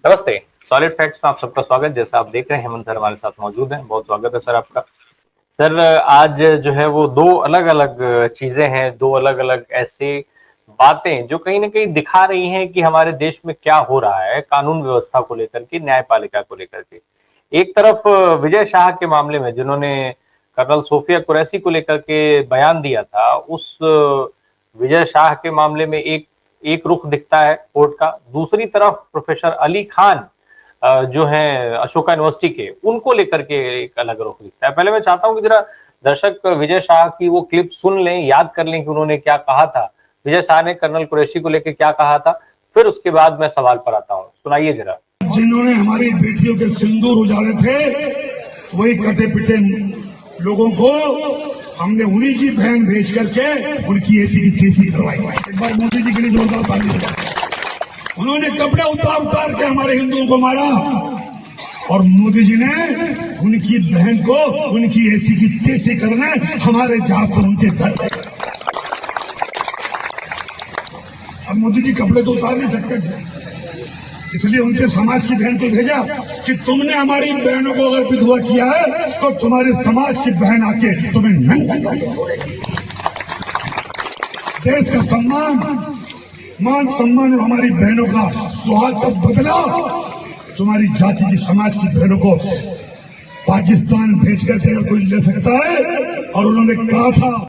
नमस्ते। Solid facts में आप सबका स्वागत। जैसा आप देख रहे हैं हेमंत सर हमारे साथ मौजूद हैं। बहुत स्वागत है सर आपका। सर आज जो है वो दो अलग अलग चीजें हैं, दो अलग अलग ऐसे बातें जो कहीं ना कहीं दिखा रही हैं कि हमारे देश में क्या हो रहा है कानून व्यवस्था को लेकर के, न्यायपालिका को लेकर के। एक तरफ विजय शाह के मामले में जिन्होंने कर्नल सोफिया कुरैशी को लेकर के बयान दिया था, उस विजय शाह के मामले में एक एक रुख दिखता है कोर्ट का। दूसरी तरफ प्रोफेसर अली खान जो हैं अशोका यूनिवर्सिटी के, उनको लेकर के एक अलग रुख दिखता है। पहले मैं चाहता हूं कि जरा दर्शक विजय शाह की वो क्लिप सुन लें, याद कर लें कि उन्होंने क्या कहा था। विजय शाह ने कर्नल कुरैशी को लेकर क्या कहा था, फिर उसके बाद मैं सवाल पर आता हूं। सुनाइए जरा। जिन्होंने हमारी बेटियों के सिंदूर उजाड़े थे, वही कटे पिटे लोगों को हमने उन्हीं की बहन भेज करके उनकी ऐसी की तैसी करवाई। एक बार मोदी जी के लिए जोरदार ताली बजाएं। उन्होंने कपड़े उतार उतार के हमारे हिंदुओं को मारा और मोदी जी ने उनकी बहन को उनकी ऐसी की तैसी करना हमारे जहाज से उनके घर। अब मोदी जी कपड़े तो उतार नहीं सकते थे, इसलिए उनके समाज की बहन को भेजा कि तुमने हमारी बहनों को अगर विधवा किया है तो तुम्हारे समाज की बहन आके तुम्हें नंगा करके छोड़ेगी। देश का सम्मान, मान सम्मान और हमारी बहनों का सुहाग का बदला तुम्हारी जाति की समाज की बहनों को पाकिस्तान भेज करके अगर कोई ले सकता है। और उन्होंने कहा था,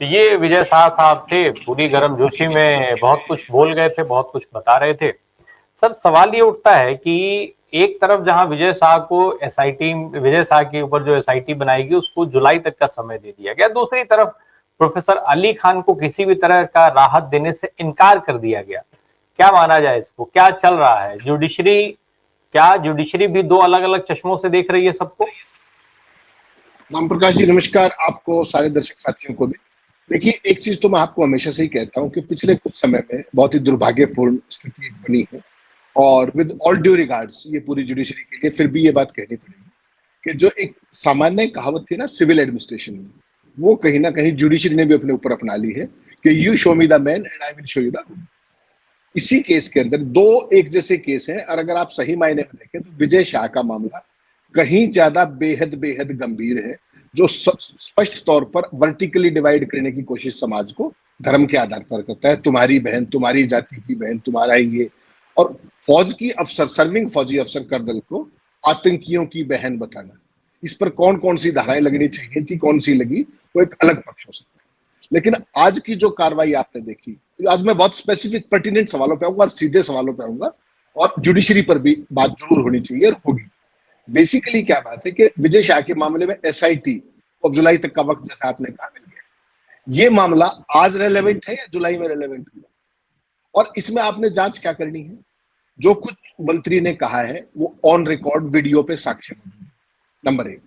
ये विजय शाह साहब थे, पूरी गर्मजोशी में बहुत कुछ बोल गए थे, बहुत कुछ बता रहे थे। सर सवाल ये उठता है कि एक तरफ जहां विजय शाह को एसआईटी, विजय शाह के ऊपर जो एसआईटी बनाएगी उसको जुलाई तक का समय दे दिया गया, दूसरी तरफ प्रोफेसर अली खान को किसी भी तरह का राहत देने से इनकार कर दिया गया। क्या माना जाए इसको, क्या चल रहा है जुडिशरी? क्या जुडिशरी भी दो अलग अलग चश्मों से देख रही है सबको? राम प्रकाश जी नमस्कार, आपको सारे दर्शक साथियों को भी। देखिए, एक चीज तो मैं आपको हमेशा से ही कहता हूं कि पिछले कुछ समय में बहुत ही दुर्भाग्यपूर्ण स्थिति बनी है और विद ऑल ड्यू रिगार्ड्स ये पूरी जुडिशरी के लिए फिर भी ये बात कहनी पड़ेगी कि जो एक सामान्य कहावत थी ना सिविल एडमिनिस्ट्रेशन में, वो कहीं ना कहीं जुडिशरी ने भी अपने ऊपर अपना ली है कि you show me the man and I will show you the woman. इसी केस के अंदर दो एक जैसे केस हैं और अगर आप सही मायने में देखें तो विजय शाह का मामला कहीं ज्यादा बेहद बेहद गंभीर है, जो स्पष्ट तौर पर वर्टिकली डिवाइड करने की कोशिश समाज को धर्म के आधार पर करता है। तुम्हारी बहन, तुम्हारी जाति की बहन, तुम्हारा ही ये, और फौज की अफसर, सर्विंग फौजी अफसर कर्नल को आतंकियों की बहन बताना, इस पर कौन कौन सी धाराएं लगनी चाहिए थी, कौन सी लगी, वो एक अलग पक्ष हो सकता है। लेकिन आज की जो कार्रवाई आपने देखी, आज मैं बहुत स्पेसिफिक पर्टिनेंट सवालों पे आऊंगा और सीधे सवालों पे आऊंगा, और जुडिशरी पर भी बात जरूर होनी चाहिए और होगी। बेसिकली क्या बात है कि विजय शाह के मामले में एसआईटी अब जुलाई तक का वक्त जैसा आपने कहा मिल गया। ये मामला आज रेलेवेंट है या जुलाई में रेलेवेंट हुआ? और इसमें आपने जांच क्या करनी है? जो कुछ मंत्री ने कहा है वो ऑन रिकॉर्ड वीडियो पे साक्ष्य मौजूद है। नंबर एक,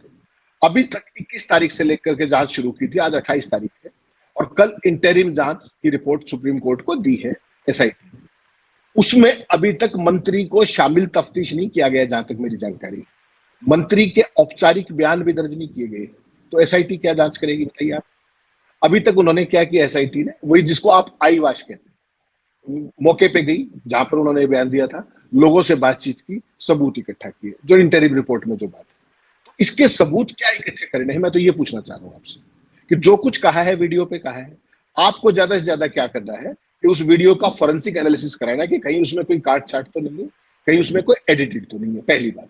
अभी तक 21 तारीख से लेकर के जांच शुरू की थी, आज 28 तारीख है और कल इंटरिम जांच की रिपोर्ट सुप्रीम कोर्ट को दी है एसआईटी। उसमें अभी तक मंत्री को शामिल तफ्तीश नहीं किया गया, जहां तक मेरी जानकारी। मंत्री के औपचारिक बयान भी दर्ज नहीं किए गए, तो एसआईटी क्या जांच करेगी बताइए आप? अभी तक उन्होंने क्या किया एसआईटी ने? वही जिसको आप आई वाश कहते हैं, मौके पे गई जहां पर उन्होंने बयान दिया था, लोगों से बातचीत की, सबूत इकट्ठा किए, जो इंटरिम रिपोर्ट में जो बात है। तो इसके सबूत क्या इकट्ठे करने हैं, मैं तो ये पूछना चाह रहा हूं आपसे कि जो कुछ कहा है वीडियो पे कहा है, आपको ज्यादा से ज्यादा क्या करना है कि उस वीडियो का फॉरेंसिक एनालिसिस कराना कि कहीं उसमें कोई काट छाट तो नहीं है, कहीं उसमें कोई एडिटेड तो नहीं है, पहली बात।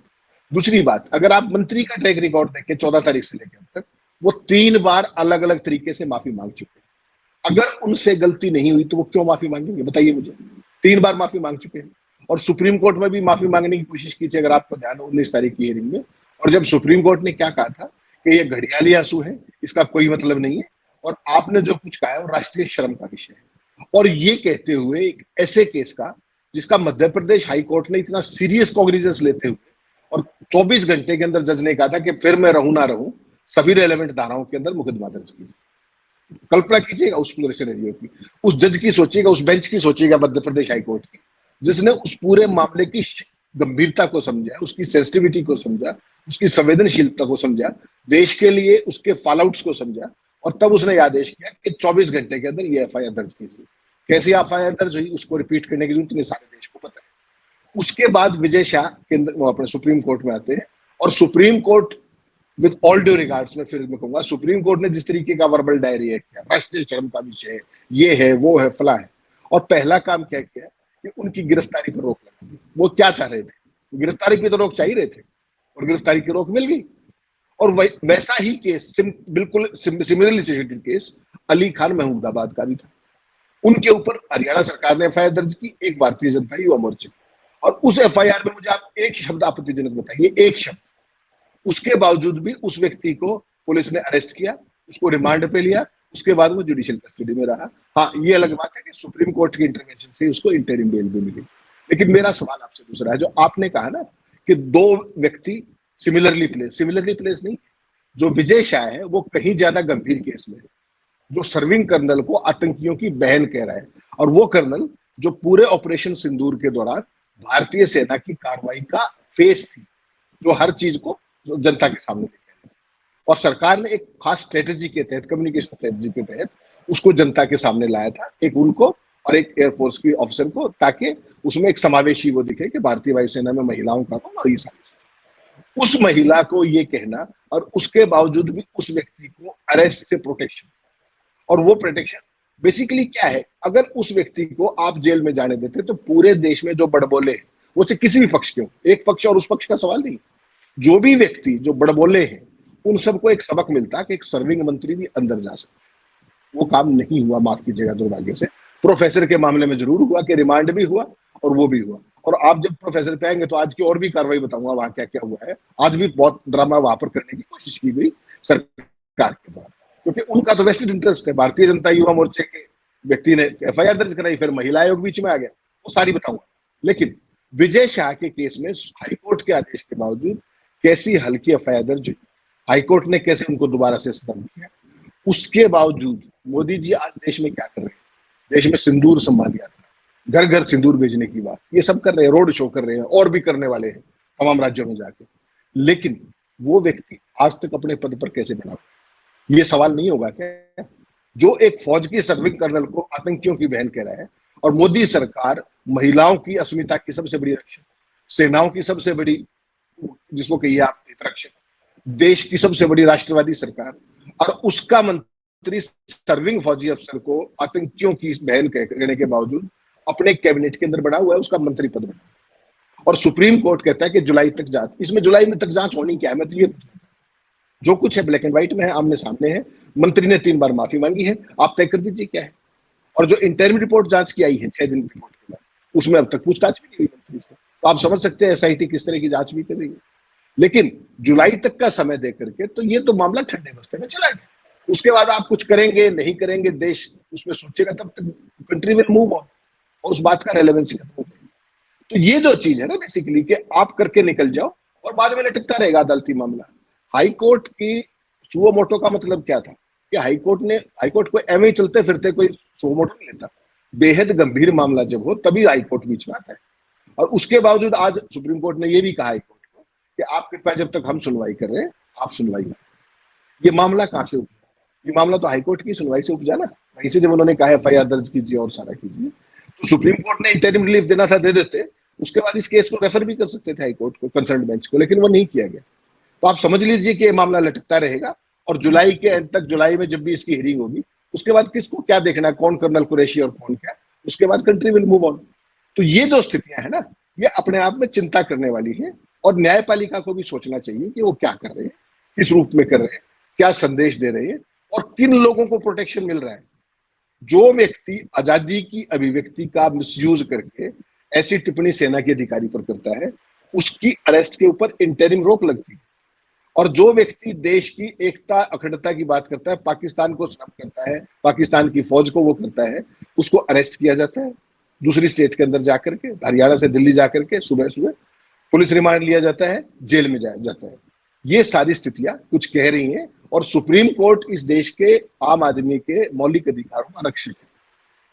दूसरी बात, अगर आप मंत्री का ट्रैक रिकॉर्ड देखें 14 तारीख से लेकर अब तक, वो 3 बार अलग अलग तरीके से माफी मांग चुके हैं। अगर उनसे गलती नहीं हुई तो वो क्यों माफी मांगेंगे बताइए मुझे? 3 बार माफी मांग चुके हैं और सुप्रीम कोर्ट में भी माफी मांगने की कोशिश की थी, अगर आपको ध्यान हो 19 तारीख की हियरिंग में। और जब सुप्रीम कोर्ट ने क्या कहा था कि ये घड़ियाली आंसू है, इसका कोई मतलब नहीं है, और आपने जो कुछ कहा है वो राष्ट्रीय शर्म का विषय है। और ये कहते हुए एक ऐसे केस का जिसका मध्य प्रदेश हाई कोर्ट ने इतना सीरियस कॉग्निजेंस लेते हुए और 24 घंटे के अंदर जज ने कहा था कि फिर मैं रहूं ना रहूं, सभी रेलेवेंट धाराओं के अंदर मुकदमा दर्ज कीजिए। कल्पना कीजिएगा उस पूरे सिनेरियो की, उस जज की सोचिएगा, उस बेंच की सोचिएगा मध्य प्रदेश हाई कोर्ट की, जिसने उस पूरे मामले की गंभीरता को समझा, उसकी सेंसिटिविटी को समझा, उसकी संवेदनशीलता को समझा, देश के लिए उसके फॉलआउट्स को समझा, और तब उसने आदेश किया कि 24 घंटे के अंदर ये एफआईआर दर्ज कीजिए। कैसी एफआईआर दर्ज हुई उसको रिपीट करने की जरूरत नहीं, सारे देश को पता है। उसके बाद विजय शाह वो अपने सुप्रीम कोर्ट में आते हैं और supreme court with all due regards में फिर मैं कहूंगा सुप्रीम कोर्ट ने जिस तरीके का वर्बल डायरी किया, राष्ट्रीय शर्म का विषय है, ये है वो है फला है, और पहला काम क्या किया कि उनकी गिरफ्तारी पर रोक लगा दी। वो क्या चाह रहे थे, गिरफ्तारी पे तो रोक चाहिए रहे थे और गिरफ्तारी की रोक मिल गई। और वैसा ही केस बिल्कुल similarly situated case Ali Khan Mahmudabad का भी था। उनके ऊपर हरियाणा सरकार ने एफआईआर दर्ज की, एक भारतीय जनता युवा मोर्चे, और उस एफआईआर में मुझे आप एक शब्द आपत्तिजनक बताइए, एक शब्द। उसके बावजूद भी उस व्यक्ति को पुलिस ने अरेस्ट किया, उसको रिमांड पे लिया, उसके बाद वो जुडिशियल कस्टडी में रहा। हाँ, ये अलग बात है कि सुप्रीम कोर्ट की इंटरवेंशन से उसको इंटरिम बेल भी मिली। लेकिन मेरा सवाल आपसे दूसरा है, जो आपने कहा ना कि दो व्यक्ति सिमिलरली प्लेस नहीं, जो विजय शाह है वो कहीं ज्यादा गंभीर केस में है, जो सर्विंग कर्नल को आतंकियों की बहन कह रहा है, और वो कर्नल जो पूरे ऑपरेशन सिंदूर के दौरान भारतीय सेना की कार्रवाई का फेस थी, जो हर चीज को जनता के सामने लेके आया, और सरकार ने एक खास स्ट्रेटेजी के तहत, कम्युनिकेशन स्ट्रेटेजी के तहत उसको जनता के सामने लाया था, एक उनको और एक एयरफोर्स की ऑफिसर को, ताकि उसमें एक समावेशी वो दिखे कि भारतीय वायुसेना में महिलाओं का रोल और ये सारी। उस महिला को ये कहना, और उसके बावजूद भी उस व्यक्ति को अरेस्ट से प्रोटेक्शन, और वो प्रोटेक्शन बेसिकली क्या है, अगर उस व्यक्ति को आप जेल में जाने देते तो पूरे देश में जो बड़बोले हैं, वो से किसी भी पक्ष के हो, एक पक्ष और उस पक्ष का सवाल नहीं, जो भी व्यक्ति जो बड़बोले हैं उन सबको एक सबक मिलता कि एक सर्विंग मंत्री भी अंदर जा सकता। वो काम नहीं हुआ, माफ कीजिएगा दुर्भाग्य से। प्रोफेसर के मामले में जरूर हुआ कि रिमांड भी हुआ और वो भी हुआ, और आप जब प्रोफेसर पे आएंगे तो आज की और भी कार्रवाई बताऊंगा वहां क्या क्या हुआ है। आज भी बहुत ड्रामा वहां पर करने की कोशिश की गई सरकार के द्वारा, क्योंकि उनका तो वेस्टेड इंटरेस्ट है। भारतीय जनता युवा मोर्चे के व्यक्ति ने एफआईआर दर्ज कराई, फिर महिला आयोग बीच में आ गया, वो सारी बताऊंगा। लेकिन विजय शाह के केस में हाईकोर्ट के आदेश के बावजूद कैसी हल्की एफआईआर दर्ज हुई, हाईकोर्ट ने कैसे उनको दोबारा से सस्पेंड किया, उसके बावजूद मोदी जी आज देश में क्या कर रहे हैं, देश में सिंदूर सम्मान यात्रा, घर घर सिंदूर भेजने की बात, ये सब कर रहे हैं, रोड शो कर रहे हैं, और भी करने वाले हैं तमाम राज्यों में जाके। लेकिन वो व्यक्ति आज तक अपने पद पर कैसे बना, ये सवाल नहीं होगा क्या? जो एक फौज की सर्विंग कर्नल को आतंकियों की बहन कह रहा है, और मोदी सरकार महिलाओं की अस्मिता की सबसे बड़ी रक्षक, सेनाओं की सबसे बड़ी, जिसको कहिए आप रक्षक, देश की सबसे बड़ी राष्ट्रवादी सरकार, और उसका मंत्री सर्विंग फौजी अफसर को आतंकियों की बहन कहने के बावजूद अपने कैबिनेट के अंदर बना हुआ है, उसका मंत्री पद बना, और सुप्रीम कोर्ट कहता है कि जुलाई तक जांच। इसमें जुलाई में तक जांच होनी क्या है? मैं तो ये जो कुछ है ब्लैक एंड व्हाइट में है, आमने सामने है। मंत्री ने 3 बार माफी मांगी है, आप तय कर दीजिए क्या है। और जो इंटरव्यू रिपोर्ट जांच की आई है 6 दिन रिपोर्ट के बाद, उसमें अब तक पूछताछ भी नहीं हुई मंत्री से, तो आप समझ सकते हैं एसआईटी किस तरह की जांच भी कर रही है। लेकिन जुलाई तक का समय दे करके तो ये तो मामला ठंडे बस्ते में चला गया। उसके बाद आप कुछ करेंगे नहीं करेंगे, देश उसमें सोचेगा, तब तक कंट्री विल मूव ऑन, और उस बात का रेलेवेंस खत्म हो जाएगी। तो ये जो चीज है ना बेसिकली, कि आप करके निकल जाओ और बाद में लटकता रहेगा अदालती मामला। हाईकोर्ट की सुओ मोटो का मतलब क्या था कि हाईकोर्ट को एवं ही चलते फिरते कोई सुओ मोटो नहीं लेता। बेहद गंभीर मामला जब हो तभी हाईकोर्ट बीच में आता है, और उसके बावजूद आज सुप्रीम कोर्ट ने यह भी कहा हाईकोर्ट को कि आप कृपया जब तक हम सुनवाई कर रहे हैं आप सुनवाई करें। ये मामला कहां से उपजा? ये मामला तो हाईकोर्ट की सुनवाई से उपजा ना, वहीं से जब उन्होंने कहा एफआईआर दर्ज कीजिए और सारा कीजिए, तो सुप्रीम कोर्ट ने इंटरिम रिलीफ देना था, दे देते, उसके बाद इस केस को रेफर भी कर सकते थे हाईकोर्ट को, कंसर्न बेंच को, लेकिन वो नहीं किया गया। तो आप समझ लीजिए कि ये मामला लटकता रहेगा, और जुलाई के एंड तक, जुलाई में जब भी इसकी हियरिंग होगी, उसके बाद किसको क्या देखना है, कौन कर्नल कुरैशी और कौन क्या, उसके बाद कंट्री विल मूव ऑन। तो ये जो स्थितियां है ना, ये अपने आप में चिंता करने वाली है, और न्यायपालिका को भी सोचना चाहिए कि वो क्या कर रहे हैं, किस रूप में कर रहे हैं, क्या संदेश दे रहे हैं, और किन लोगों को प्रोटेक्शन मिल रहा है। जो व्यक्ति आजादी की अभिव्यक्ति का मिसयूज करके ऐसी टिप्पणी सेना के अधिकारी पर करता है, उसकी अरेस्ट के ऊपर इंटरिम रोक लगती है, और जो व्यक्ति देश की एकता अखंडता की बात करता है, पाकिस्तान को सर्व करता है, पाकिस्तान की फौज को वो करता है, उसको अरेस्ट किया जाता है दूसरी स्टेट के अंदर जाकर के, हरियाणा से दिल्ली जाकर के सुबह सुबह पुलिस रिमांड लिया जाता है, जेल में जाया जाता है। ये सारी स्थितियां कुछ कह रही हैं, और सुप्रीम कोर्ट इस देश के आम आदमी के मौलिक अधिकारों का रक्षक है।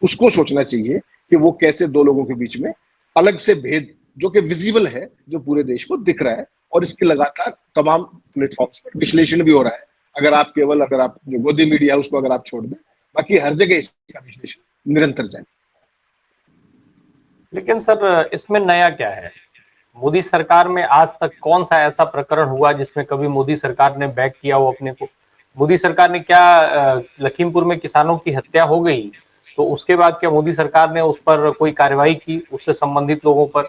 उसको सोचना चाहिए कि वो कैसे दो लोगों के बीच में अलग से भेद, जो कि विजिबल है, जो पूरे देश को दिख रहा है, और इसकी लगातार तमाम प्लेटफॉर्म्स पर विश्लेषण भी हो रहा है। अगर आप जो गोदी मीडिया उसको अगर आप छोड़ दें, बाकी हर जगह इसका विश्लेषण निरंतर जाए। लेकिन सर इसमें नया क्या है? मोदी सरकार में आज तक कौन सा ऐसा प्रकरण हुआ जिसमें कभी मोदी सरकार ने बैक किया हो अपने को? मोदी सरकार ने क्या लखीमपुर में किसानों की हत्या हो गई तो उसके बाद क्या मोदी सरकार ने उस पर कोई कार्रवाई की उससे संबंधित लोगों पर?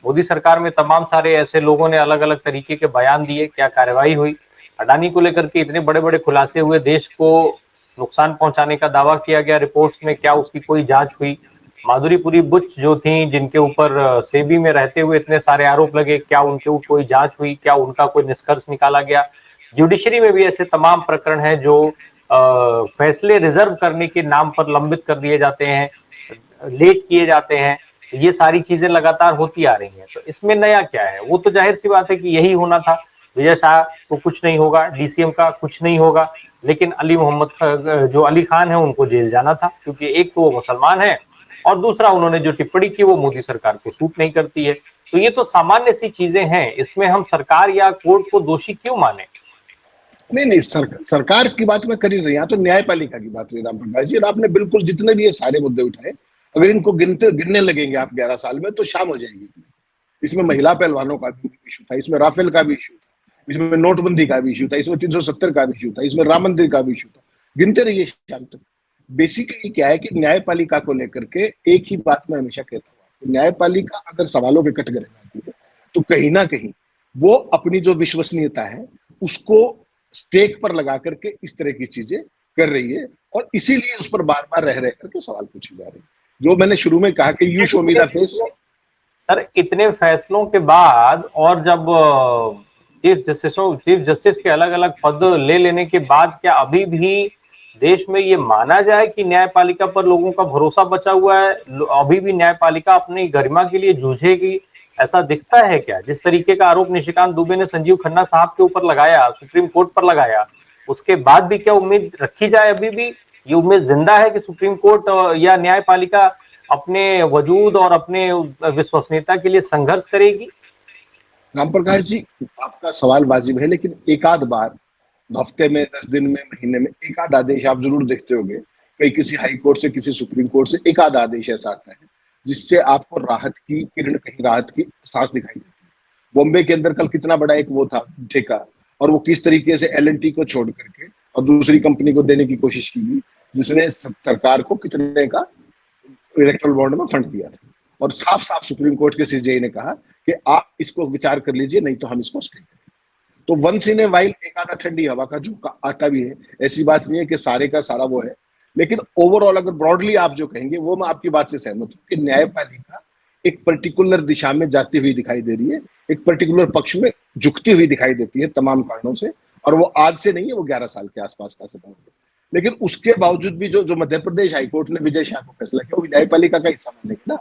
मोदी सरकार में तमाम सारे ऐसे लोगों ने अलग अलग तरीके के बयान दिए, क्या कार्रवाई हुई? अडानी को लेकर के इतने बड़े बड़े खुलासे हुए, देश को नुकसान पहुंचाने का दावा किया गया रिपोर्ट्स में, क्या उसकी कोई जांच हुई? माधुरीपुरी बुच जो थी जिनके ऊपर सेबी में रहते हुए इतने सारे आरोप लगे, क्या उनके ऊपर कोई जांच हुई? क्या उनका कोई निष्कर्ष निकाला गया? जुडिशरी में भी ऐसे तमाम प्रकरण हैं जो फैसले रिजर्व करने के नाम पर लंबित कर दिए जाते हैं, लेट किए जाते हैं। ये सारी चीजें लगातार होती आ रही हैं, तो इसमें नया क्या है? वो तो जाहिर सी बात है कि यही होना था, विजय शाह को कुछ नहीं होगा, डीसीएम का कुछ नहीं होगा, लेकिन अली मोहम्मद जो अली खान है उनको जेल जाना था, क्योंकि एक तो वो मुसलमान है और दूसरा उन्होंने जो टिप्पणी की वो मोदी सरकार को सूट नहीं करती है। तो ये तो सामान्य सी चीजें हैं, इसमें हम सरकार या कोर्ट को दोषी क्यों माने? नहीं, सरकार की बात मैं कर ही रही, यहाँ तो न्यायपालिका की बात हुई राम प्रकाश जी। और आपने बिल्कुल जितने भी ये सारे मुद्दे उठाए, अगर इनको गिनने लगेंगे आप 11 साल में तो शाम हो जाएगी। इसमें महिला पहलवानों का भी इशू था, इसमें राफेल का भी इशू था, इसमें नोटबंदी का भी इशू था, इसमें 370 का भी इशू था, इसमें राम मंदिर का भी इशू था, गिनते रहिए शाम तक। बेसिकली क्या है कि न्यायपालिका को लेकर के एक ही बात मैं हमेशा कहता हूँ, न्यायपालिका अगर सवालों के कटघरे में आती है तो कहीं ना कहीं वो अपनी जो विश्वसनीयता है उसको स्टेक पर लगा करके इस तरह की चीजें कर रही है, और इसीलिए उस पर बार बार रह करके सवाल पूछे जा रहे हैं। जो मैंने शुरू में कहा कि you show me the face. Sir इतने फैसलों के बाद और जब चीफ जस्टिस के अलग अलग पद ले लेने के बाद क्या अभी भी देश में ये माना जाए कि न्यायपालिका पर लोगों का भरोसा बचा हुआ है? अभी भी न्यायपालिका अपनी गरिमा के लिए जूझेगी, ऐसा दिखता है क्या? जिस तरीके का आरोप निशिकांत दुबे ने संजीव खन्ना साहब के ऊपर लगाया, सुप्रीम कोर्ट पर लगाया, उसके बाद भी क्या उम्मीद रखी जाए? अभी भी ये उम्मीद जिंदा है कि सुप्रीम कोर्ट या न्यायपालिका अपने वजूद और अपने विश्वसनीयता के लिए संघर्ष करेगी? राम प्रकाश जी, आपका सवाल वाजिब है, लेकिन एक आध बार हफ्ते में, 10 दिन में, महीने में एक आध आदेश आप जरूर देखते होंगे, कहीं किसी हाई कोर्ट से, किसी सुप्रीम कोर्ट से एक आध आदेश ऐसा आता है जिससे आपको राहत की किरण, कहीं राहत की सांस दिखाई देती है। बॉम्बे के अंदर कल कितना बड़ा एक वो था ठेका, और वो किस तरीके से एल&टी को छोड़ करके और दूसरी कंपनी को देने की कोशिश की गई, जिसने सरकार को कितने का इलेक्ट्रल बॉन्ड में फंड दिया था। और साफ साफ सुप्रीम कोर्ट के सीजेआई ने कहा कि आप इसको विचार कर लीजिए, नहीं तो हम इसको स्टे करेंगे। तो वंस इन ए वाइल एक आधा ठंडी हवा का झोंका आता भी है, ऐसी बात नहीं है कि सारे का सारा वो है। लेकिन ओवरऑल अगर ब्रॉडली आप जो कहेंगे, वो मैं आपकी बात से सहमत हूँ कि न्यायपालिका एक पर्टिकुलर दिशा में जाती हुई दिखाई दे रही है, एक पर्टिकुलर पक्ष में झुकती हुई दिखाई देती है तमाम कारणों से। और वो आज से नहीं है, वो 11 साल के आसपास का समय है। लेकिन उसके बावजूद भी जो मध्य प्रदेश हाईकोर्ट ने विजय शाह को फैसला किया, वो न्यायपालिका का हिस्सा मानेंगे ना।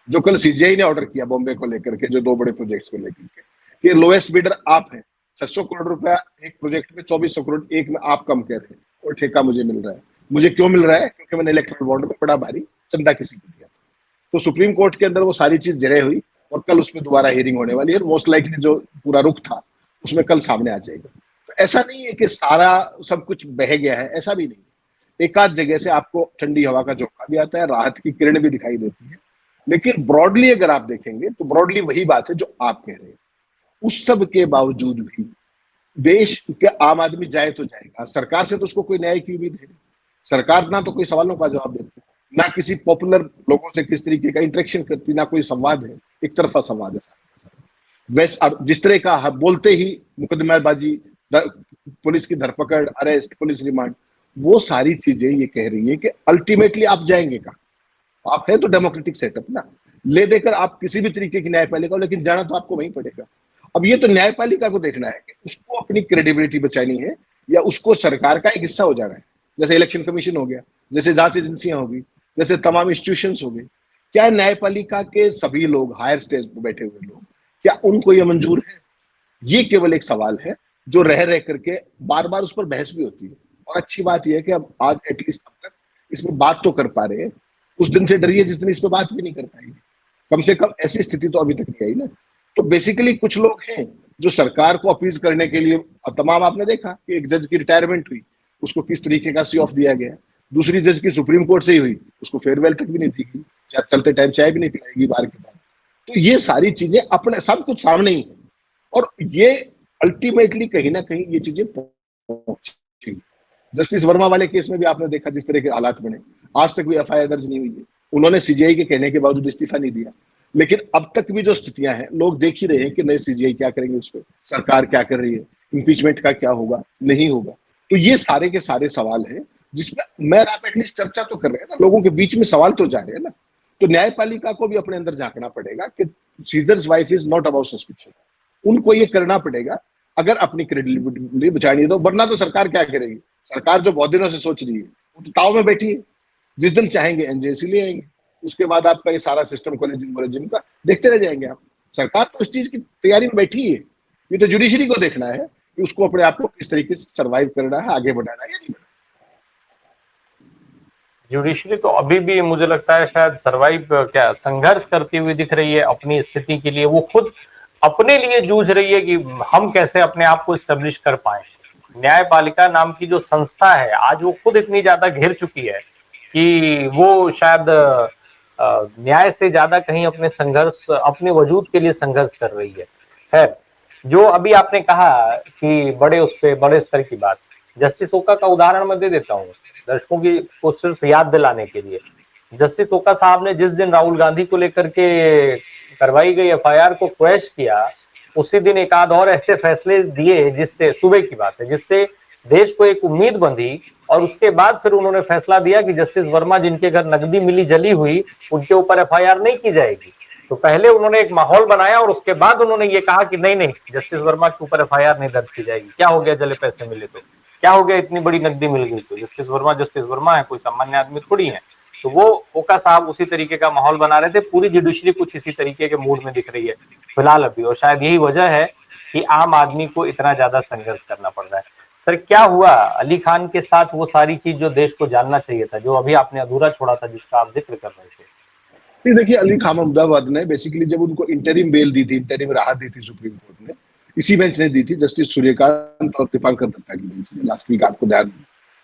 जो कल सीजीआई ने ऑर्डर किया बॉम्बे को लेकर के, जो 2 बड़े प्रोजेक्ट्स को लेकर के, कि लोएस्ट बिडर आप हैं, 600 करोड़ रुपया एक प्रोजेक्ट में, 2400 करोड़ एक में आप कम कह रहे हैं, और ठेका मुझे मिल रहा है। मुझे क्यों मिल रहा है? क्योंकि मैंने इलेक्ट्रल बॉन्ड में बड़ा भारी चंदा किसी को दिया था। तो सुप्रीम कोर्ट के अंदर वो सारी चीज जरे हुई, और कल उसमें दोबारा हियरिंग होने वाली है। मोस्ट लाइकली जो पूरा रुख था उसमें कल सामने आ जाएगा। तो ऐसा नहीं है कि सारा सब कुछ बह गया है, ऐसा भी नहीं। एक आध जगह से आपको ठंडी हवा का झोंका भी आता है, राहत की किरण भी दिखाई देती है। लेकिन ब्रॉडली अगर आप देखेंगे तो ब्रॉडली वही बात है जो आप कह रहे हैं। उस सब के बावजूद भी देश के आम आदमी जाए तो जाएगा, सरकार से तो उसको कोई न्याय की उम्मीद है। सरकार ना तो कोई सवालों का जवाब देती, ना किसी पॉपुलर लोगों से किस तरीके का इंटरेक्शन करती, ना कोई संवाद है, एक तरफा संवाद है। वैसे जिस तरह का बोलते ही मुकदमेबाजी, पुलिस की धरपकड़, अरेस्ट, पुलिस रिमांड, वो सारी चीजें ये कह रही है कि अल्टीमेटली आप जाएंगे कहाँ? आप है तो डेमोक्रेटिक सेटअप ना, ले देकर आप किसी भी तरीके की न्यायपालिका, लेकिन जाना तो आपको वहीं पड़ेगा। अब ये तो न्यायपालिका को देखना है कि उसको अपनी क्रेडिबिलिटी बचानी है, या उसको सरकार का एक हिस्सा हो जाना है। जैसे इलेक्शन कमीशन हो गया, जैसे जांच एजेंसियां होगी, जैसे तमाम इंस्टीट्यूशंस हो गए। क्या न्यायपालिका के सभी लोग, हायर स्टेज पर बैठे हुए लोग, क्या उनको ये मंजूर है? ये केवल एक सवाल है जो रह करके बार बार उस पर बहस भी होती है। और अच्छी बात यह है कि अब आज एटलीस्ट अब तक इसमें बात तो कर पा रहे हैं। उस दिन से डरिए जिस दिन इस पर बात भी नहीं कर पाएंगे। कम से कम ऐसी स्थिति तो अभी तक नहीं आई ना। तो बेसिकली कुछ लोग हैं जो सरकार को अपीज करने के लिए, तमाम आपने देखा कि एक जज की रिटायरमेंट हुई, उसको किस तरीके का सी ऑफ दिया गया। दूसरी जज की सुप्रीम कोर्ट से ही हुई, उसको फेयरवेल तक भी नहीं दी गई। चलते टाइम चाय भी नहीं पिलाएगी बाहर के बाद। तो ये सारी चीजें अपने सब कुछ सामने ही है, और ये अल्टीमेटली कहीं ना कहीं ये चीजें पहुंची। जस्टिस वर्मा वाले केस में भी आपने देखा जिस तरह के हालात बने, आज तक भी एफआईआर दर्ज नहीं हुई है। उन्होंने सीजीआई के कहने के बावजूद इस्तीफा नहीं दिया, लेकिन अब तक भी जो स्थितियां हैं लोग देख ही रहे हैं कि नए सीजीआई क्या करेंगे, उस पर सरकार क्या कर रही है, इम्पीचमेंट का क्या होगा नहीं होगा। तो ये सारे के सारे सवाल हैं जिसमें मैं आप एटलीस्ट चर्चा तो कर रहे हैं ना, लोगों के बीच में सवाल तो जा रहे हैं ना। तो न्यायपालिका को भी अपने अंदर झांकना पड़ेगा कि seizures wife is not about suspension, उनको ये करना पड़ेगा अगर अपनी क्रेडिबिलिटी बचानी है तो, वरना तो सरकार क्या करेगी। सरकार जो बहुत दिनों से सोच रही है वो तो ताव में बैठी है, जिस दिन चाहेंगे एनजेसी ले आएंगे, उसके बाद आपका ये सारा सिस्टम कॉलेजियम का देखते रह जाएंगे आप। सरकार तो इस चीज की तैयारी में बैठी है, ये तो जुडिशरी को देखना है कि उसको अपने आप को किस तरीके से सर्वाइव करना है, आगे बढ़ाना है या नहीं बढ़ाना। जुडिशरी तो अभी भी मुझे लगता है शायद सरवाइव क्या संघर्ष करती हुई दिख रही है अपनी स्थिति के लिए। वो खुद अपने लिए जूझ रही है कि हम कैसे अपने आप को स्टेब्लिश कर पाए। न्यायपालिका नाम की जो संस्था है आज वो खुद इतनी ज्यादा घिर चुकी है कि वो शायद न्याय से ज्यादा कहीं अपने संघर्ष, अपने वजूद के लिए संघर्ष कर रही है। खैर, जो अभी आपने कहा कि बड़े उस पे बड़े स्तर की बात, जस्टिस ओका का उदाहरण मैं दे देता हूँ दर्शकों की को सिर्फ याद दिलाने के लिए। जस्टिस ओका साहब ने जिस दिन राहुल गांधी को लेकर के करवाई गई एफआईआर को क्वैश किया, उसी दिन एक आध और ऐसे फैसले दिए जिससे, सुबह की बात है, जिससे देश को एक उम्मीद बंधी। और उसके बाद फिर उन्होंने फैसला दिया कि जस्टिस वर्मा जिनके घर नकदी मिली जली हुई उनके ऊपर एफआईआर नहीं की जाएगी। तो पहले उन्होंने एक माहौल बनाया और उसके बाद उन्होंने ये कहा कि नहीं नहीं, जस्टिस वर्मा के ऊपर एफआईआर नहीं दर्ज की जाएगी। क्या हो गया, जले पैसे मिले तो क्या हो गया, इतनी बड़ी नकदी मिल गई तो जस्टिस वर्मा है, कोई सामान्य आदमी थोड़ी है। तो वो ओका साहब उसी तरीके का माहौल बना रहे थे। पूरी जुडिशरी कुछ इसी तरीके के मूड में दिख रही है फिलहाल अभी, और शायद यही वजह है कि आम आदमी को इतना ज्यादा संघर्ष करना पड़ रहा है। सर, क्या हुआ अली खान के साथ वो सारी चीज जो देश को जानना चाहिए था, जो अभी आपने अधूरा छोड़ा था, जिसका आप जिक्र कर रहे थे? देखिए, अली खान अहमदाबाद ने बेसिकली जब उनको इंटरिम बेल दी थी, इंटरिम राहत दी थी सुप्रीम कोर्ट ने, इसी बेंच ने दी थी, जस्टिस सूर्यकांत और दीपांकर दत्ता की बेंच ने, लास्ट वीक आपको ध्यान,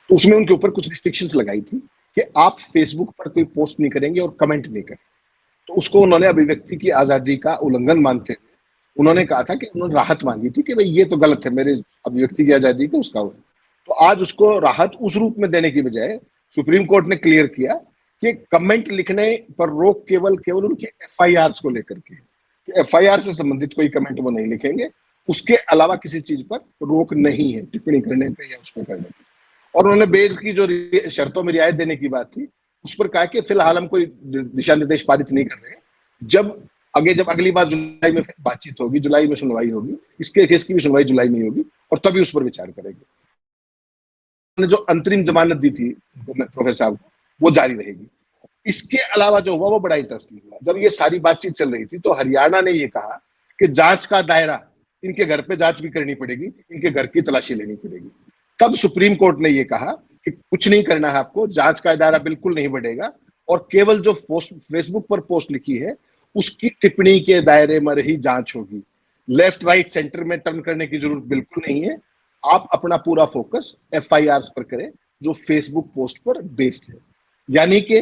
तो उसमें उनके ऊपर कुछ रिस्ट्रिक्शंस लगाई थी कि आप फेसबुक पर कोई पोस्ट नहीं करेंगे और कमेंट नहीं करेंगे। तो उसको उन्होंने अभिव्यक्ति की आजादी का उल्लंघन मानते हुए उन्होंने कहा था कि उन्होंने राहत मांगी थी कि भाई ये तो गलत है, मेरे अभिव्यक्ति की आजादी का उसका हुआ। तो आज उसको राहत उस रूप में देने की बजाय सुप्रीम कोर्ट ने क्लियर किया कि कमेंट लिखने पर रोक केवल उनके एफआईआर को लेकर के, एफआईआर से संबंधित कोई कमेंट वो नहीं लिखेंगे, उसके अलावा किसी चीज पर रोक नहीं है टिप्पणी करने पे या उसको करने पे। और उन्होंने बेल की जो शर्तों में रियायत देने की बात थी उस पर कहा कि फिलहाल हम कोई दिशा निर्देश पारित नहीं कर रहे, जब अगली बार जुलाई में बातचीत होगी, जुलाई में सुनवाई होगी, इसके केस की भी सुनवाई जुलाई में होगी और तभी उस पर विचार करेंगे। उन्होंने जो अंतरिम जमानत दी थी प्रोफेसर साहब को, वो जारी रहेगी। इसके अलावा जो हुआ वो बड़ा इंटरेस्टिंग हुआ। जब ये सारी बातचीत चल रही थी तो हरियाणा ने ये कहा कि जांच का दायरा, इनके घर पे जांच भी करनी पड़ेगी, इनके घर की तलाशी लेनी पड़ेगी। तब सुप्रीम कोर्ट ने ये कहा कि कुछ नहीं करना है आपको, जांच का दायरा बिल्कुल नहीं बढ़ेगा और केवल जो पोस्ट फेसबुक पर पोस्ट लिखी है उसकी टिप्पणी के दायरे में ही जांच होगी। लेफ्ट राइट सेंटर में टर्न करने की जरूरत बिल्कुल नहीं है। आप अपना पूरा फोकस एफआईआर पर करें जो फेसबुक पोस्ट पर बेस्ड है। यानी कि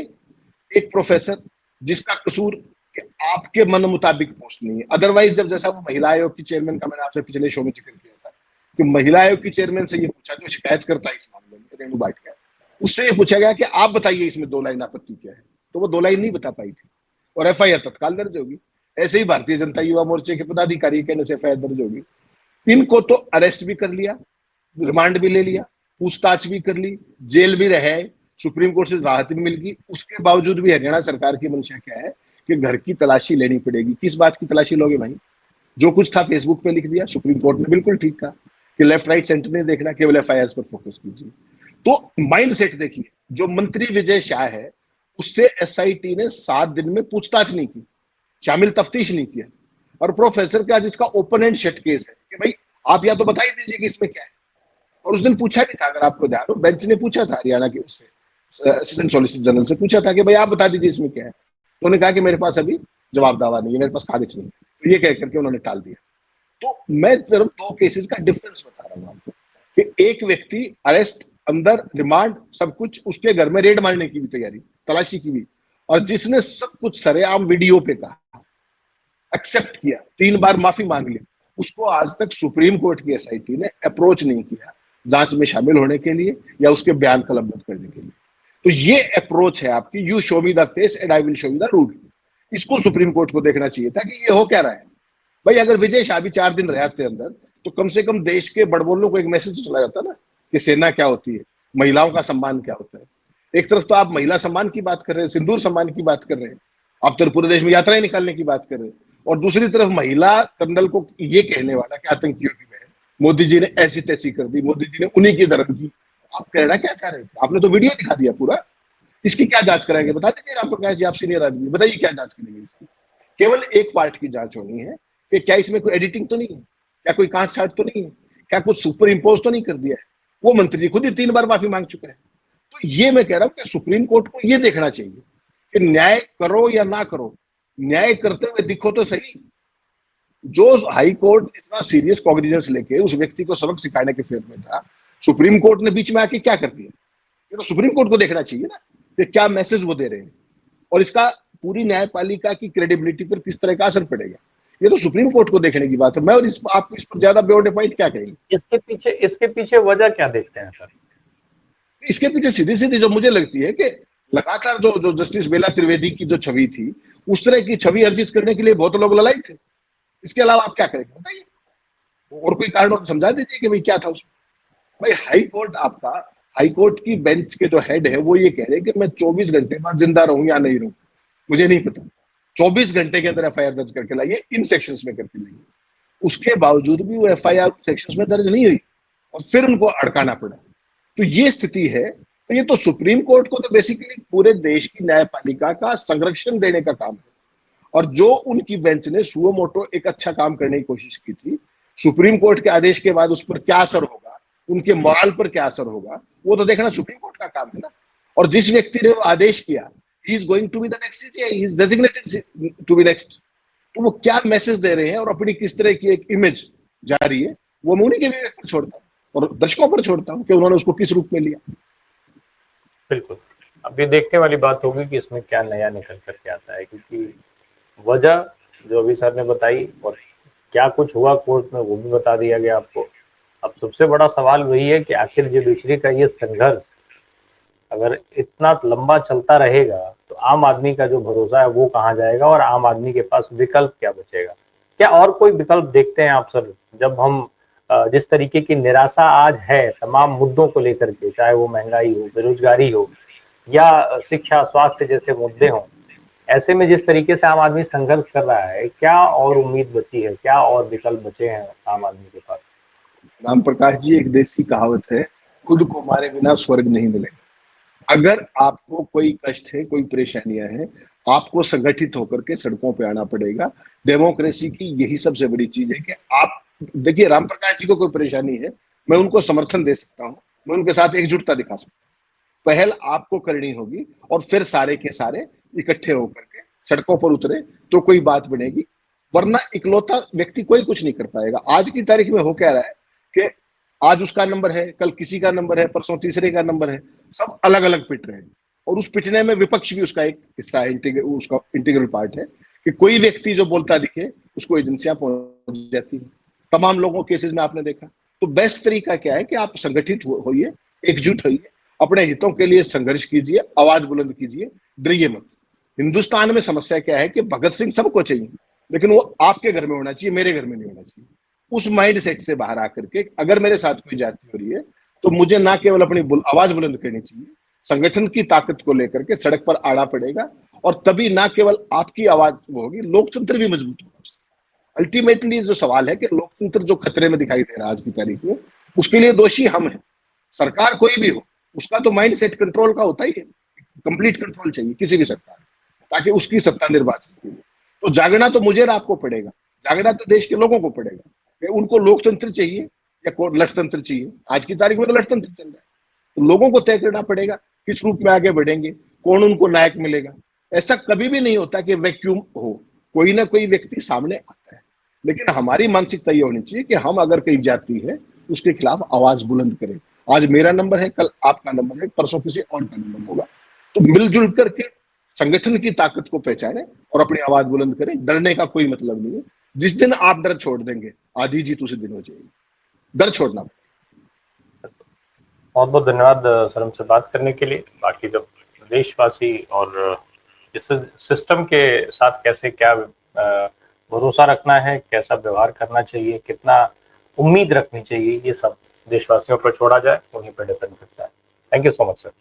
एक प्रोफेसर जिसका कसूर कि आपके मन मुताबिक पोस्ट नहीं है, अदरवाइज जब जैसा वो महिला आयोग की चेयरमैन का मैंने आपसे पिछले शो में जिक्र किया था कि महिला आयोग की चेयरमैन से ये पूछा, जो शिकायत करता है इस मामले में रेणु भाटिया, उससे ये पूछा गया कि आप बताइए इसमें 2 लाइन आपत्ति क्या है, तो वो 2 लाइन नहीं बता पाई थी और एफआईआर तत्काल दर्ज होगी। ऐसे ही भारतीय जनता युवा मोर्चे के पदाधिकारी कहने से एफआईआर दर्ज होगी। इनको तो अरेस्ट भी कर लिया, रिमांड भी ले लिया, पूछताछ भी कर ली, जेल भी रहे, सुप्रीम कोर्ट से राहत भी मिल गई। उसके बावजूद भी हरियाणा सरकार की मंशा क्या है कि घर की तलाशी लेनी पड़ेगी। किस बात की तलाशी लोगे भाई? जो कुछ था फेसबुक पे लिख दिया, सुप्रीम कोर्ट ने बिल्कुल ठीक कहा कि लेफ्ट राइट सेंटर नहीं देखना, केवल एफआईआर पर फोकस कीजिए। तो माइंड सेट देखिए, जो मंत्री विजय शाह है उससे एसआईटी ने 7 दिन में पूछताछ नहीं की, शामिल तफ्तीश नहीं किया। और प्रोफेसर का जिसका ओपन एंड शट केस है कि भाई आप या तो बता ही दीजिए कि इसमें क्या है। और उस दिन पूछा भी था, अगर आपको ध्यान हो, बेंच ने पूछा था हरियाणा के उससे असिस्टेंट सॉलिसिटर जनरल से पूछा था कि भाई आप बता दीजिए इसमें क्या है। तो उन्होंने कहा कि मेरे पास अभी जवाब दावा नहीं है, मेरे पास कागज नहीं है। तो ये कह करके उन्होंने टाल दिया। तो मैं सिर्फ 2 केसेस का डिफरेंस बता रहा हूँ आपको कि एक व्यक्ति अरेस्ट, अंदर रिमांड, सब कुछ, उसके घर में रेड मारने की भी तैयारी, तलाशी की भी, और जिसने सब कुछ सरेआम वीडियो पे कहा, एक्सेप्ट किया, 3 बार माफी मांग ली, उसको आज तक सुप्रीम कोर्ट की एसआईटी ने अप्रोच नहीं किया जांच में शामिल होने के लिए या उसके बयान कलमबद्ध करने के लिए। तो ये अप्रोच है आपकी, you show me the face and I will show you the rule. इसको सुप्रीम कोर्ट को देखना चाहिए था कि ये हो क्या रहा है। भाई अगर विजय शाह भी 4 दिन रहे थे अंदर, तो कम से कम देश के बड़बोलों को एक मैसेज तो चला जाता ना कि सेना क्या होती है, महिलाओं का सम्मान क्या होता है। एक तरफ तो आप महिला सम्मान की बात कर रहे हैं, सिंदूर सम्मान की बात कर रहे हैं, आप तो पूरे देश में यात्राएं निकालने की बात कर रहे हैं, और दूसरी तरफ महिला कर्नल को ये कहने वाला कि आतंकियों की बहन, मोदी जी ने ऐसी तैसी कर दी, मोदी जी ने उन्हीं की धर्म की। आप कहना क्या चाह रहे थे? आपने तो वीडियो दिखा दिया पूरा। इसकी क्या जांच कराएंगे? बता दीजिए राम प्रकाश जी, आप सीनियर आदमी, बताइए क्या जांच करेंगे इसकी? केवल एक पार्ट की जांच होनी है कि क्या इसमें कोई एडिटिंग तो नहीं है, क्या कोई काट छाट तो नहीं है, क्या कुछ सुपर इम्पोज तो नहीं कर दिया है। वो मंत्री खुद ही 3 बार माफी मांग चुका है। तो ये मैं कह रहा हूं कि सुप्रीम कोर्ट को ये देखना चाहिए कि न्याय करो या ना करो, न्याय करते हुए दिखो तो सही। जो हाई कोर्ट इतना सीरियस कॉग्निजेंस लेके उस व्यक्ति को सबक सिखाने के फेर में था, सुप्रीम कोर्ट ने बीच में आके क्या कर दिया? ये तो सुप्रीम कोर्ट को देखना चाहिए ना कि क्या मैसेज वो दे रहे हैं और इसका पूरी न्यायपालिका की क्रेडिबिलिटी पर किस तरह का असर पड़ेगा। ये तो सुप्रीम कोर्ट को देखने की बात है। मैं और आप इस पर ज्यादा बियॉन्ड पॉइंट क्या कहेंगे? इसके पीछे वजह क्या देखते हैं सर? इसके पीछे सीधी सीधी जो मुझे लगती है कि लगातार जो जस्टिस बेला त्रिवेदी की जो छवि थी, उस तरह की छवि अर्जित करने के लिए बहुत लोग ललायत थे। इसके अलावा आप क्या करेंगे बताइए? और कोई कारण हो समझा दीजिए कि भाई क्या था उसमें। भाई हाई कोर्ट की बेंच के जो हेड है वो ये कह रहे हैं कि मैं 24 घंटे बाद जिंदा रहूं या नहीं रहूं मुझे नहीं पता। 24 घंटे के अंदर एफआईआर दर्ज करके लाइए, इन सेक्शंस में करके लाइए। उसके बावजूद भी वो एफआईआर सेक्शंस में दर्ज नहीं हुई और फिर उनको अड़काना पड़ा। तो ये स्थिति है। तो ये तो सुप्रीम कोर्ट को तो बेसिकली पूरे देश की न्यायपालिका का संरक्षण देने का काम है, और जो उनकी बेंच ने सुओ मोटो एक अच्छा काम करने की कोशिश की थी, सुप्रीम कोर्ट के आदेश के बाद उस पर क्या असर होगा, उनके मोरल पर क्या असर होगा, वो तो देखना सुप्रीम कोर्ट का काम है ना। और जिस व्यक्ति ने वो आदेश किया, he is going to be the next CJI, he is designated to be next. तो वो क्या मैसेज दे रहे हैं और अपनी किस तरह की एक इमेज जा रही है, वो मैं उन्हीं के विवेक पर छोड़ता हूँ और दर्शकों पर छोड़ता हूँ कि उन्होंने उसको किस रूप में लिया। बिल्कुल, अब ये देखने वाली बात होगी कि इसमें क्या नया निकल करके आता है, क्योंकि वजह जो अभी सर ने बताई और क्या कुछ हुआ कोर्ट में वो भी बता दिया गया आपको। अब सबसे बड़ा सवाल वही है कि आखिर जुडिशरी का ये संघर्ष अगर इतना लंबा चलता रहेगा तो आम आदमी का जो भरोसा है वो कहाँ जाएगा और आम आदमी के पास विकल्प क्या बचेगा? क्या और कोई विकल्प देखते हैं आप सर? जब हम जिस तरीके की निराशा आज है तमाम मुद्दों को लेकर के, चाहे वो महंगाई हो, बेरोजगारी हो या शिक्षा स्वास्थ्य जैसे मुद्दे हों, ऐसे में जिस तरीके से आम आदमी संघर्ष कर रहा है, क्या और उम्मीद बची है, क्या और विकल्प बचे हैं आम आदमी के पास? राम प्रकाश जी, एक देसी कहावत है, खुद को मारे बिना स्वर्ग नहीं मिलेगा। अगर आपको कोई कष्ट है, कोई परेशानियां हैं, आपको संगठित होकर के सड़कों पे आना पड़ेगा। डेमोक्रेसी की यही सबसे बड़ी चीज है कि आप देखिए, राम प्रकाश जी को कोई परेशानी है, मैं उनको समर्थन दे सकता हूँ, मैं उनके साथ एकजुटता दिखा सकता हूँ। पहल आपको करनी होगी और फिर सारे के सारे इकट्ठे होकर के सड़कों पर उतरे तो कोई बात बनेगी, वरना इकलौता व्यक्ति कोई कुछ नहीं कर पाएगा। आज की तारीख में हो क्या रहा है कि आज उसका नंबर है, कल किसी का नंबर है, परसों तीसरे का नंबर है, सब अलग अलग पिट रहे हैं। और उस पिटने में विपक्ष भी उसका एक हिस्सा है, उसका इंटीग्रल पार्ट है कि कोई व्यक्ति जो बोलता दिखे उसको एजेंसियां पहुंच जाती है। तमाम लोगों केसेस में आपने देखा। तो बेस्ट तरीका क्या है कि आप संगठित होइए, एकजुट होइए, अपने हितों के लिए संघर्ष कीजिए, आवाज बुलंद कीजिए, डरिए मत। हिंदुस्तान में समस्या क्या है कि भगत सिंह सबको चाहिए, लेकिन वो आपके घर में होना चाहिए, मेरे घर में नहीं होना चाहिए। उस माइंड सेट से बाहर आकर के अगर मेरे साथ कोई जाति हो रही है तो मुझे ना केवल अपनी आवाज बुलंद करनी चाहिए, संगठन की ताकत को लेकर के सड़क पर आना पड़ेगा, और तभी ना केवल आपकी आवाज होगी, लोकतंत्र भी मजबूत होगा। अल्टीमेटली जो सवाल है कि लोकतंत्र जो खतरे में दिखाई दे रहा है आज की तारीख में, उसके लिए दोषी हम हैं। सरकार कोई भी हो, उसका तो माइंड सेट कंट्रोल का होता ही है, कंप्लीट कंट्रोल चाहिए किसी भी सरकार, ताकि उसकी सत्ता निर्वाचित हो। तो जागना तो मुझे और आपको पड़ेगा, जागना तो देश के लोगों को पड़ेगा कि उनको लोकतंत्र चाहिए या लठतंत्र चाहिए। आज की तारीख में तो लठतंत्र चल रहा है, तो लोगों को तय करना पड़ेगा किस रूप में आगे बढ़ेंगे, कौन उनको नायक मिलेगा। ऐसा कभी भी नहीं होता कि वैक्यूम हो, कोई ना कोई व्यक्ति सामने आता है, लेकिन हमारी मानसिकता ये होनी चाहिए कि हम अगर कहीं जाति है उसके खिलाफ आवाज बुलंद करें। आज मेरा नंबर है, कल आपका नंबर है, परसों किसी और का नंबर होगा। तो मिलजुल करके संगठन की ताकत को पहचाने और अपनी आवाज बुलंद करें। डरने का कोई मतलब नहीं है। जिस दिन आप डर छोड़ देंगे, आधी जीत उसी दिन हो जाएगी। डर छोड़ना। बहुत बहुत धन्यवाद सर हमसे बात करने के लिए। बाकी जब देशवासी और इस सिस्टम के साथ कैसे क्या भरोसा रखना है, कैसा व्यवहार करना चाहिए, कितना उम्मीद रखनी चाहिए, ये सब देशवासियों पर छोड़ा जाए, उन्हीं पर डिपेंड करता है। Thank you so much sir.